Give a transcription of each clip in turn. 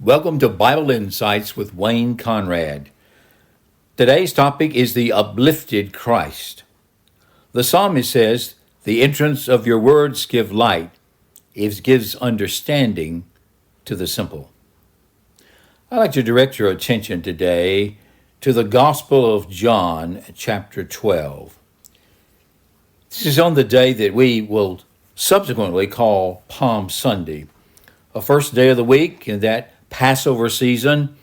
Welcome to Bible Insights with Wayne Conrad. Today's topic is the Uplifted Christ. The psalmist says, "The entrance of your words give light, it gives understanding to the simple." I'd like to direct your attention today to the Gospel of John, chapter 12. This is on the day that we will subsequently call Palm Sunday, a first day of the week in that Passover season,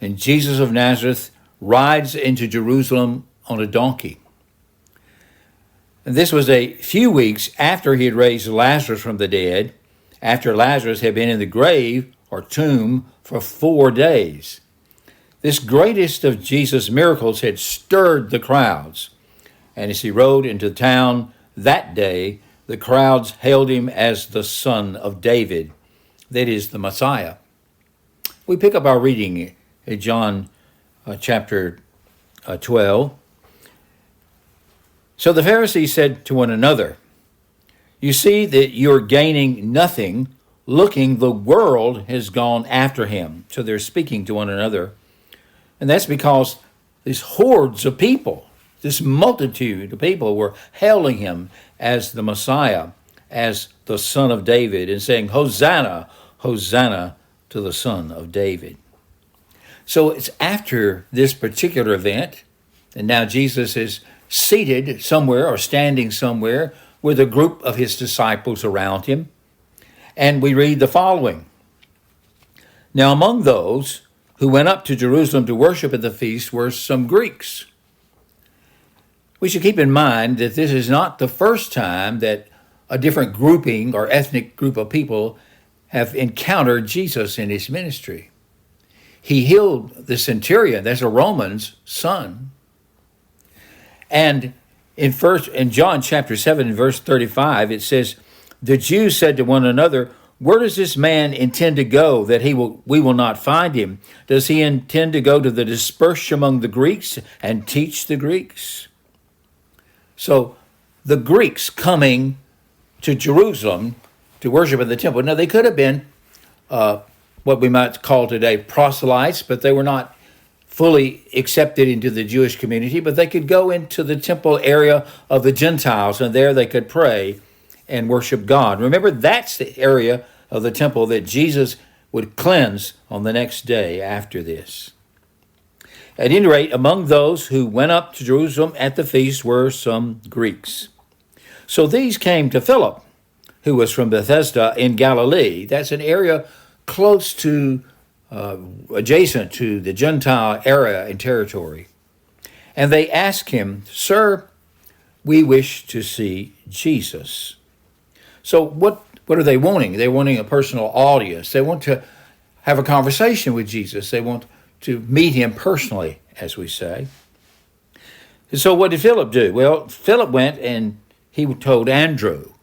and Jesus of Nazareth rides into Jerusalem on a donkey. And this was a few weeks after he had raised Lazarus from the dead, after Lazarus had been in the grave or tomb for 4 days. This greatest of Jesus' miracles had stirred the crowds, and as he rode into town that day, the crowds hailed him as the Son of David, that is, the Messiah. We pick up our reading at John chapter 12. So the Pharisees said to one another, "You see that you're gaining nothing, looking, the world has gone after him." So they're speaking to one another. And that's because these hordes of people, this multitude of people were hailing him as the Messiah, as the Son of David, and saying, "Hosanna, Hosanna to the Son of David." So it's after this particular event, and now Jesus is seated somewhere or standing somewhere with a group of his disciples around him. And we read the following. "Now among those who went up to Jerusalem to worship at the feast were some Greeks." We should keep in mind that this is not the first time that a different grouping or ethnic group of people have encountered Jesus in his ministry. He healed the centurion, that's a Roman's son. And in John chapter 7, verse 35, it says, "The Jews said to one another, 'Where does this man intend to go that we will not find him? Does he intend to go to the dispersed among the Greeks and teach the Greeks?'" So the Greeks coming to Jerusalem to worship in the temple. Now, they could have been what we might call today proselytes, but they were not fully accepted into the Jewish community, but they could go into the temple area of the Gentiles, and there they could pray and worship God. Remember, that's the area of the temple that Jesus would cleanse on the next day after this. At any rate, among those who went up to Jerusalem at the feast were some Greeks. So these came to Philip, who was from Bethsaida in Galilee. That's an area close to, adjacent to the Gentile area and territory. And they asked him, "Sir, we wish to see Jesus." So what are they wanting? They're wanting a personal audience. They want to have a conversation with Jesus. They want to meet him personally, as we say. And so what did Philip do? Well, Philip went and he told Andrew.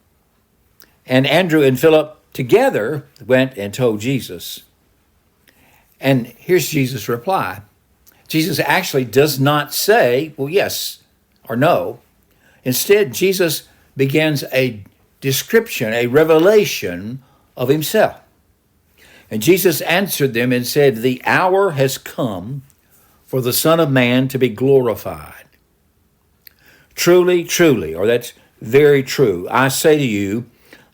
And Andrew and Philip together went and told Jesus. And here's Jesus' reply. Jesus actually does not say, well, yes or no. Instead, Jesus begins a description, a revelation of himself. And Jesus answered them and said, "The hour has come for the Son of Man to be glorified. Truly, truly," or that's very true, "I say to you,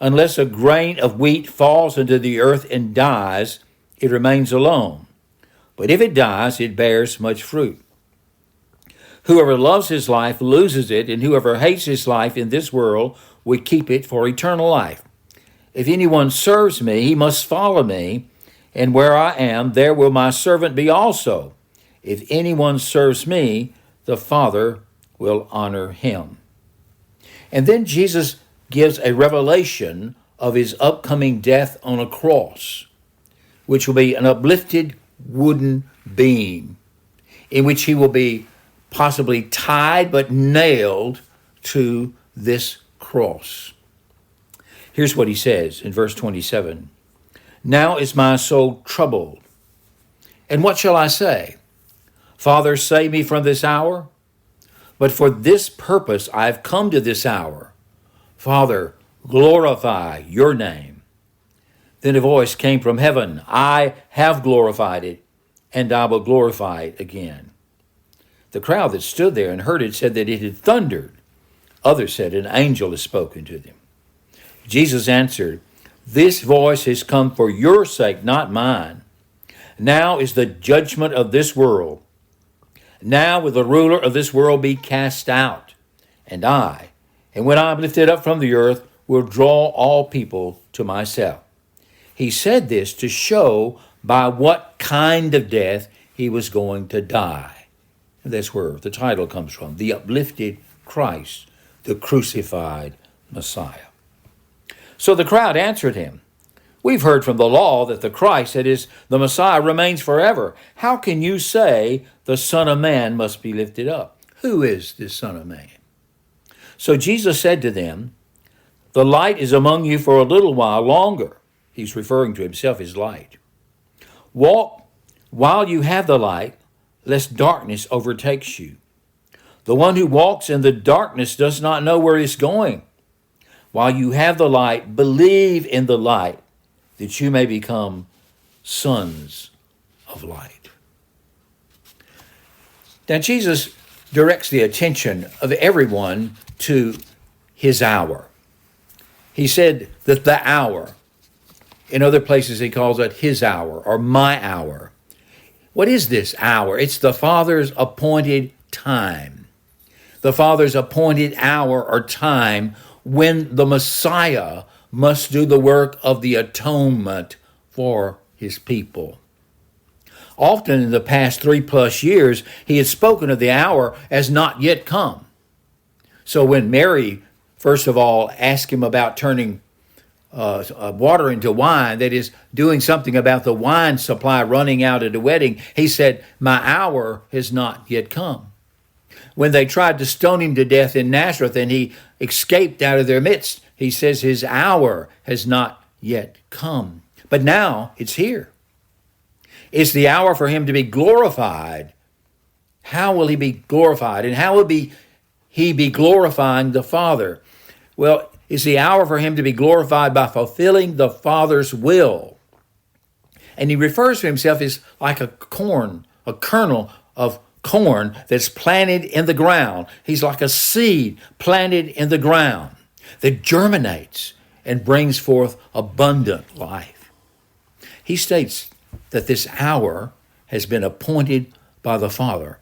unless a grain of wheat falls into the earth and dies, it remains alone. But if it dies, it bears much fruit. Whoever loves his life loses it, and whoever hates his life in this world will keep it for eternal life. If anyone serves me, he must follow me, and where I am, there will my servant be also. If anyone serves me, the Father will honor him." And then Jesus gives a revelation of his upcoming death on a cross, which will be an uplifted wooden beam in which he will be possibly tied but nailed to this cross. Here's what he says in verse 27. "Now is my soul troubled. And what shall I say? Father, save me from this hour? But for this purpose I have come to this hour. Father, glorify your name." Then a voice came from heaven, I have glorified it, and I will glorify it again. The crowd that stood there and heard it said that it had thundered. Others said, an angel has spoken to them. Jesus answered, this voice has come for your sake, not mine. Now is the judgment of this world. Now will the ruler of this world be cast out. And when I am lifted up from the earth, will draw all people to myself. He said this to show by what kind of death he was going to die. And that's where the title comes from, the Uplifted Christ, the crucified Messiah. So the crowd answered him, we've heard from the law that the Christ, that is, the Messiah, remains forever. How can you say the Son of Man must be lifted up? Who is this Son of Man? So Jesus said to them, the light is among you for a little while longer. He's referring to himself as light. Walk while you have the light, lest darkness overtakes you. The one who walks in the darkness does not know where he's going. While you have the light, believe in the light, that you may become sons of light. Now, Jesus directs the attention of everyone to his hour. He said that the hour, in other places he calls it his hour or my hour. What is this hour? It's the Father's appointed time. The Father's appointed hour or time when the Messiah must do the work of the atonement for his people. Often in the past 3+ years, he had spoken of the hour as not yet come. So when Mary, first of all, asked him about turning water into wine, that is, doing something about the wine supply running out at the wedding, he said, my hour has not yet come. When they tried to stone him to death in Nazareth and he escaped out of their midst, he says his hour has not yet come. But now it's here. It's the hour for him to be glorified. How will he be glorified? And how will he be glorifying the Father? Well, it's the hour for him to be glorified by fulfilling the Father's will. And he refers to himself as like a kernel of corn that's planted in the ground. He's like a seed planted in the ground that germinates and brings forth abundant life. He states that this hour has been appointed by the Father.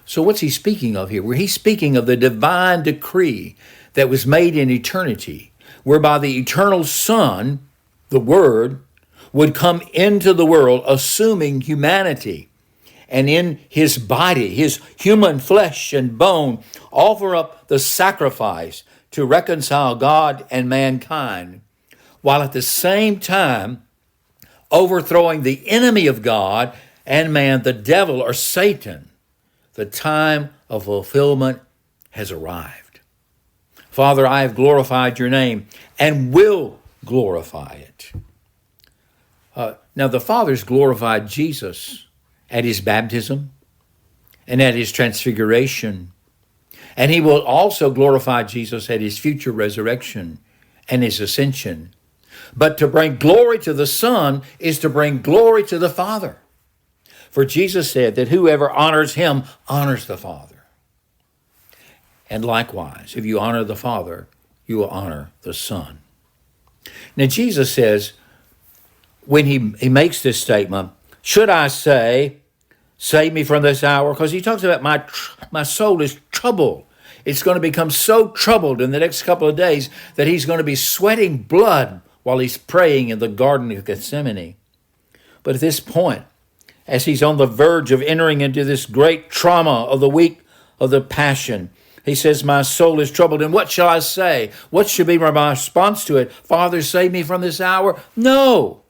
So what's he speaking of here? Well, he's speaking of the divine decree that was made in eternity, whereby the eternal Son, the Word, would come into the world assuming humanity, and in his body, his human flesh and bone, offer up the sacrifice to reconcile God and mankind, while at the same time overthrowing the enemy of God and man, the devil or Satan. The time of fulfillment has arrived. Father, I have glorified your name and will glorify it. Now, the Father's glorified Jesus at his baptism and at his transfiguration. And he will also glorify Jesus at his future resurrection and his ascension. But to bring glory to the Son is to bring glory to the Father. For Jesus said that whoever honors him honors the Father. And likewise, if you honor the Father, you will honor the Son. Now, Jesus says, when he makes this statement, should I say, save me from this hour? Because he talks about my soul is troubled. It's going to become so troubled in the next couple of days that he's going to be sweating blood while he's praying in the Garden of Gethsemane. But at this point, as he's on the verge of entering into this great trauma of the week of the Passion, he says, my soul is troubled. And what shall I say? What should be my response to it? Father, save me from this hour? No.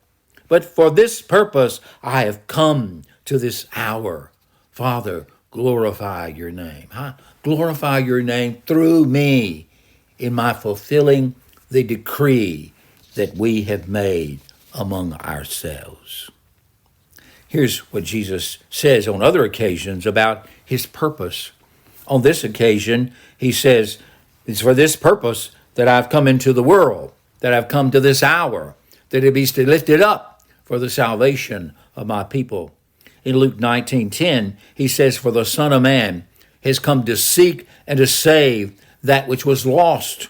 But for this purpose, I have come to this hour. Father, glorify your name. Glorify your name through me in my fulfilling the decree that we have made among ourselves. Here's what Jesus says on other occasions about his purpose. On this occasion, he says, it's for this purpose that I've come into the world, that I've come to this hour, that it be lifted up for the salvation of my people. In Luke 19:10, he says, for the Son of Man has come to seek and to save that which was lost.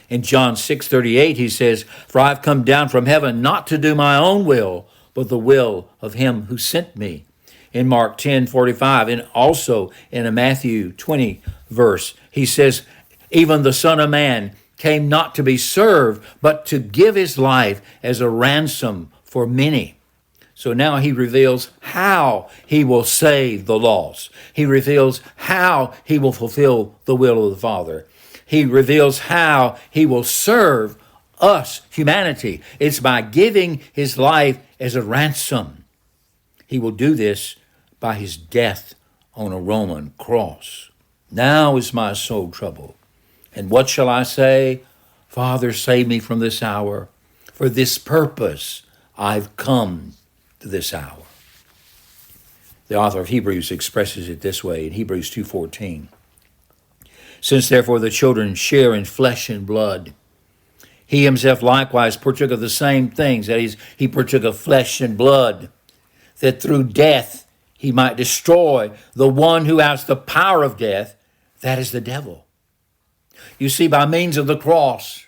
In John 6:38, he says, for I've come down from heaven not to do my own will, but the will of him who sent me. In Mark 10:45, and also in a Matthew 20 verse, he says, even the Son of Man came not to be served, but to give his life as a ransom for many. So now he reveals how he will save the lost. He reveals how he will fulfill the will of the Father. He reveals how he will serve us, humanity. It's by giving his life as a ransom. He will do this by his death on a Roman cross. Now is my soul troubled. And what shall I say? Father, save me from this hour. For this purpose I've come to this hour. The author of Hebrews expresses it this way in Hebrews 2:14. Since therefore the children share in flesh and blood, he himself likewise partook of the same things, that is, he partook of flesh and blood, that through death he might destroy the one who has the power of death, that is the devil. You see, by means of the cross,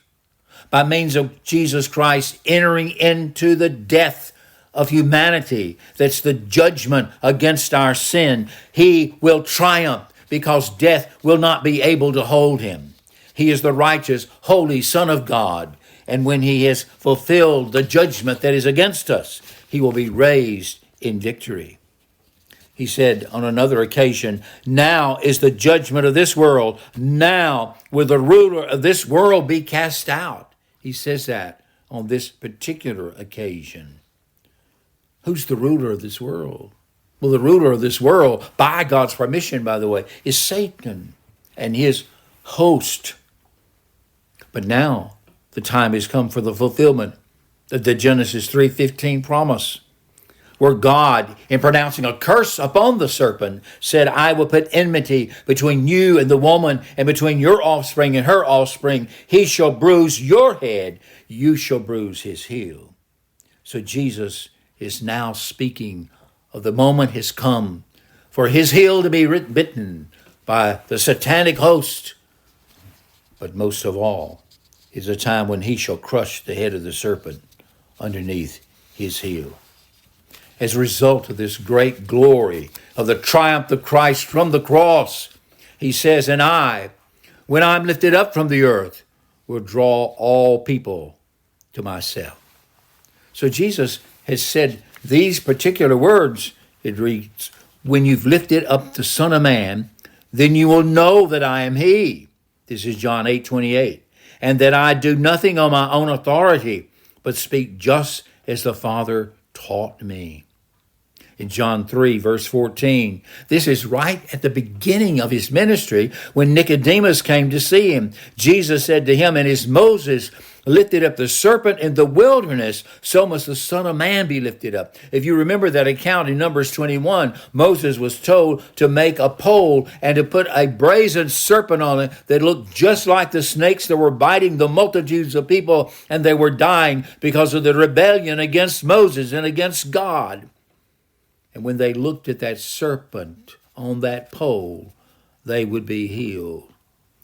by means of Jesus Christ entering into the death of humanity, that's the judgment against our sin, he will triumph because death will not be able to hold him. He is the righteous, holy Son of God. And when he has fulfilled the judgment that is against us, he will be raised in victory. He said on another occasion, now is the judgment of this world. Now will the ruler of this world be cast out. He says that on this particular occasion. Who's the ruler of this world? Well, the ruler of this world, by God's permission, by the way, is Satan and his host. But now the time has come for the fulfillment of the Genesis 3:15 promise, where God, in pronouncing a curse upon the serpent, said, I will put enmity between you and the woman, and between your offspring and her offspring. He shall bruise your head, you shall bruise his heel. So Jesus is now speaking of the moment has come for his heel to be bitten by the satanic host. But most of all is a time when he shall crush the head of the serpent underneath his heel. As a result of this great glory of the triumph of Christ from the cross, he says, and I, when I'm lifted up from the earth, will draw all people to myself. So Jesus has said these particular words. It reads, when you've lifted up the Son of Man, then you will know that I am he. This is John 8:28. And that I do nothing on my own authority, but speak just as the Father taught me. In John 3, verse 14, this is right at the beginning of his ministry when Nicodemus came to see him. Jesus said to him, and as Moses lifted up the serpent in the wilderness, so must the Son of Man be lifted up. If you remember that account in Numbers 21, Moses was told to make a pole and to put a brazen serpent on it that looked just like the snakes that were biting the multitudes of people, and they were dying because of the rebellion against Moses and against God. And when they looked at that serpent on that pole, they would be healed.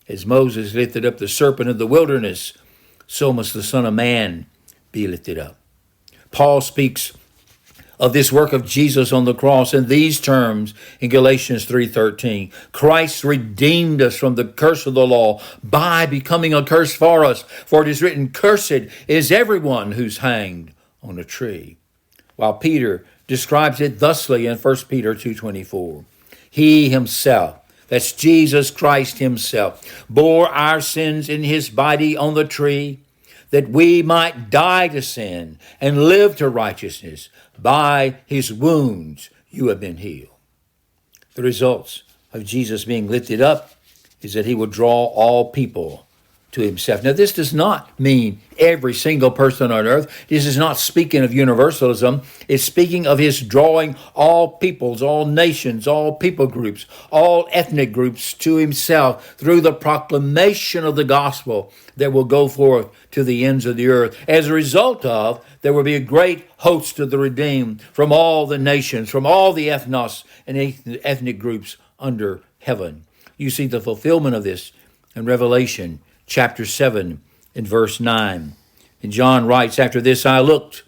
As Moses lifted up the serpent in the wilderness, so must the Son of Man be lifted up. Paul speaks of this work of Jesus on the cross in these terms in Galatians 3:13. Christ redeemed us from the curse of the law by becoming a curse for us. For it is written, cursed is everyone who's hanged on a tree. While Peter describes it thusly in 1 Peter 2:24. He himself, that's Jesus Christ himself, bore our sins in his body on the tree, that we might die to sin and live to righteousness. By his wounds you have been healed. The results of Jesus being lifted up is that he will draw all people to himself. Now, this does not mean every single person on earth. This is not speaking of universalism. It's speaking of his drawing all peoples, all nations, all people groups, all ethnic groups to himself through the proclamation of the gospel that will go forth to the ends of the earth. As a result of, there will be a great host of the redeemed from all the nations, from all the ethnos and ethnic groups under heaven. You see the fulfillment of this in Revelation chapter 7 and verse 9. And John writes, after this I looked,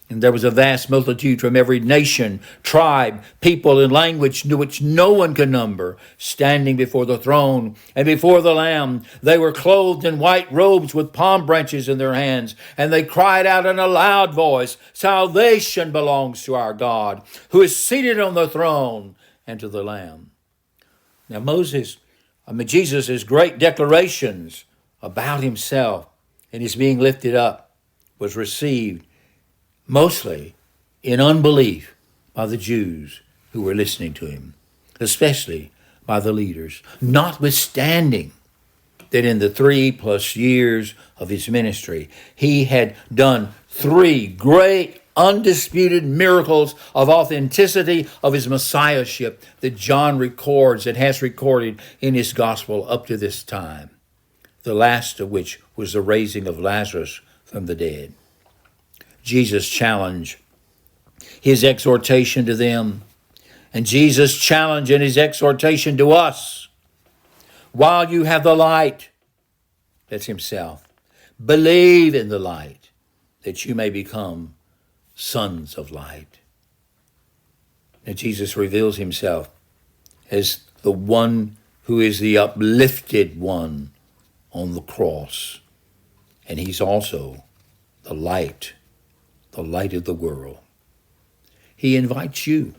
and there was a vast multitude from every nation, tribe, people, and language which no one could number, standing before the throne and before the Lamb. They were clothed in white robes with palm branches in their hands, and they cried out in a loud voice, salvation belongs to our God, who is seated on the throne, and to the Lamb. Now Jesus' great declarations about himself and his being lifted up was received mostly in unbelief by the Jews who were listening to him, especially by the leaders, notwithstanding that in the 3+ years of his ministry, he had done 3 great undisputed miracles of authenticity of his messiahship that John records and has recorded in his gospel up to this time, the last of which was the raising of Lazarus from the dead. Jesus' challenge, his exhortation to them, and Jesus' challenge and his exhortation to us. While you have the light, that's himself, believe in the light that you may become sons of light. Now Jesus reveals himself as the one who is the uplifted one on the cross. And he's also the light of the world. He invites you,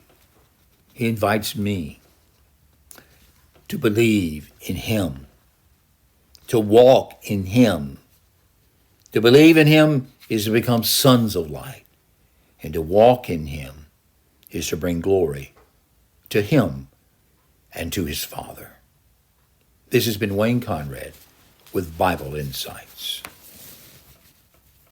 he invites me to believe in him, to walk in him. To believe in him is to become sons of light, and to walk in him is to bring glory to him and to his Father. This has been Wayne Conrad with Bible Insights.